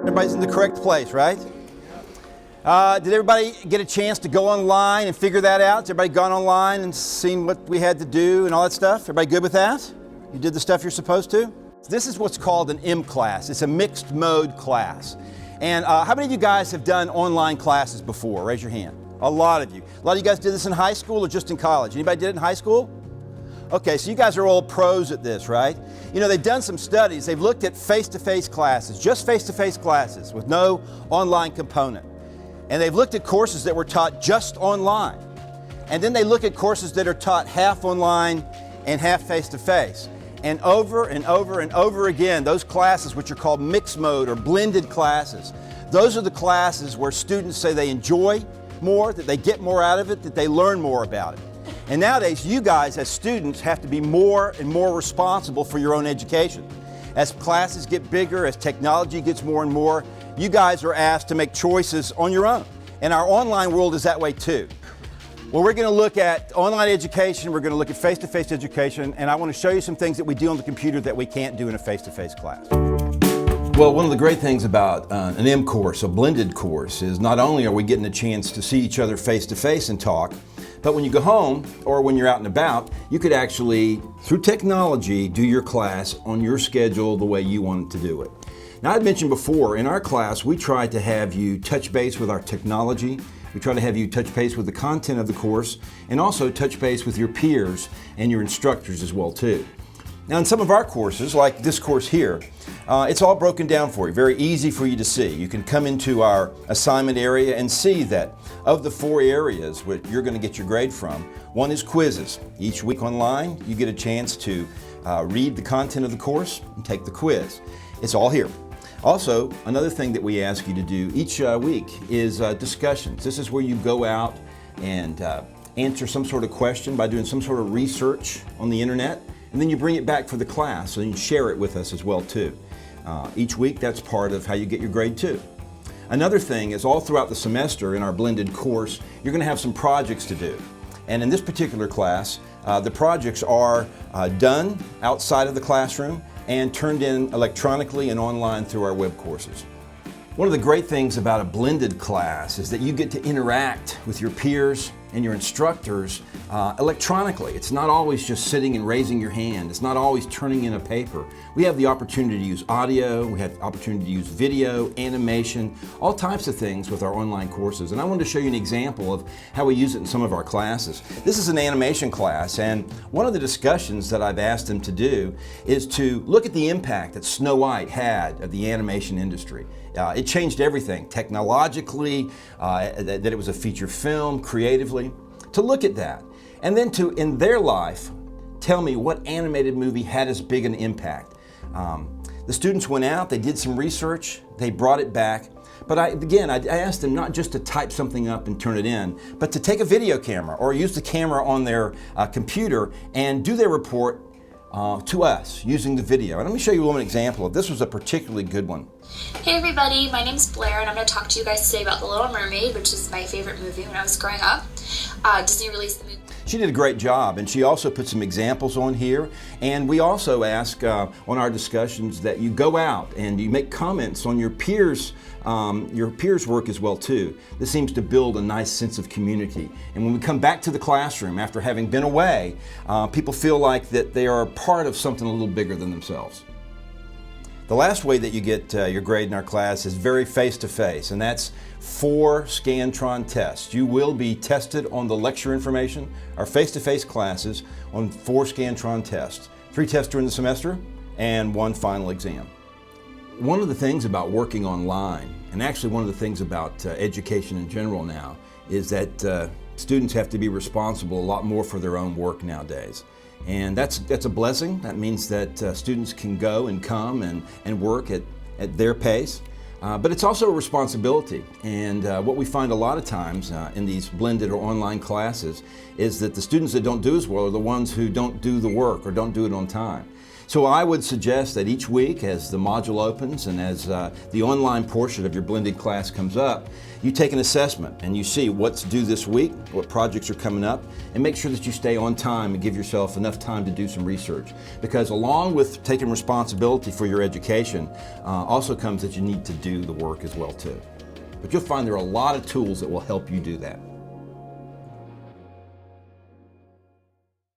Everybody's in the correct place, right? Did everybody get a chance to go online and figure that out? Has everybody gone online and seen what we had to do and all that stuff? Everybody good with that? You did the stuff you're supposed to? This is what's called an M class. It's a mixed mode class. And how many of you guys have done online classes before? Raise your hand. A lot of you. A lot of you guys did this in high school or just in college? Anybody did it in high school? Okay, so you guys are all pros at this, right? You know, they've done some studies. They've looked at face-to-face classes, just face-to-face classes with no online component. And they've looked at courses that were taught just online. And then they look at courses that are taught half online and half face-to-face. And over and over and over again, those classes, which are called mixed mode or blended classes, those are the classes where students say they enjoy more, that they get more out of it, that they learn more about it. And nowadays, you guys as students have to be more and more responsible for your own education. As classes get bigger, as technology gets more and more, you guys are asked to make choices on your own. And our online world is that way too. Well, we're going to look at online education, we're going to look at face-to-face education, and I want to show you some things that we do on the computer that we can't do in a face-to-face class. Well, one of the great things about an M course, a blended course, is not only are we getting a chance to see each other face-to-face and talk, but when you go home or when you're out and about, you could actually, through technology, do your class on your schedule the way you wanted to do it. Now, I'd mentioned before, in our class, we try to have you touch base with our technology. We try to have you touch base with the content of the course and also touch base with your peers and your instructors as well, too. Now, in some of our courses, like this course here, it's all broken down for you, very easy for you to see. You can come into our assignment area and see that of the 4 areas which you're going to get your grade from, one is quizzes. Each week online, you get a chance to read the content of the course and take the quiz. It's all here. Also, another thing that we ask you to do each week is discussions. This is where you go out and answer some sort of question by doing some sort of research on the internet, and then you bring it back for the class and you share it with us as well too. Each week, that's part of how you get your grade too. Another thing is all throughout the semester in our blended course, you're going to have some projects to do. And in this particular class, the projects are done outside of the classroom and turned in electronically and online through our web courses. One of the great things about a blended class is that you get to interact with your peers and your instructors electronically. It's not always just sitting and raising your hand. It's not always turning in a paper. We have the opportunity to use audio, we have the opportunity to use video, animation, all types of things with our online courses. And I wanted to show you an example of how we use it in some of our classes. This is an animation class, and one of the discussions that I've asked them to do is to look at the impact that Snow White had of the animation industry. It changed everything, technologically, that it was a feature film, creatively. To look at that, and then to, in their life, tell me what animated movie had as big an impact. The students went out, they did some research, they brought it back, but I asked them not just to type something up and turn it in, but to take a video camera or use the camera on their computer and do their report to us using the video. And let me show you one example of this. Was a particularly good one. Hey everybody, my name's Blair and I'm going to talk to you guys today about The Little Mermaid, which is my favorite movie when I was growing up. Disney released the movie. She did a great job, and she also put some examples on here. And we also ask on our discussions that you go out and you make comments on your peers' work as well too. This seems to build a nice sense of community. And when we come back to the classroom after having been away, people feel like that they are a part of something a little bigger than themselves. The last way that you get your grade in our class is very face-to-face, and that's 4 Scantron tests. You will be tested on the lecture information, our face-to-face classes, on 4 Scantron tests. 3 tests during the semester and 1 final exam. One of the things about working online, and actually one of the things about education in general now, is that students have to be responsible a lot more for their own work nowadays. And that's a blessing. That means that students can go and come and work at their pace. But it's also a responsibility. And what we find a lot of times in these blended or online classes is that the students that don't do as well are the ones who don't do the work or don't do it on time. So I would suggest that each week as the module opens and as the online portion of your blended class comes up, you take an assessment and you see what's due this week, what projects are coming up, and make sure that you stay on time and give yourself enough time to do some research. Because along with taking responsibility for your education, also comes that you need to do the work as well too. But you'll find there are a lot of tools that will help you do that.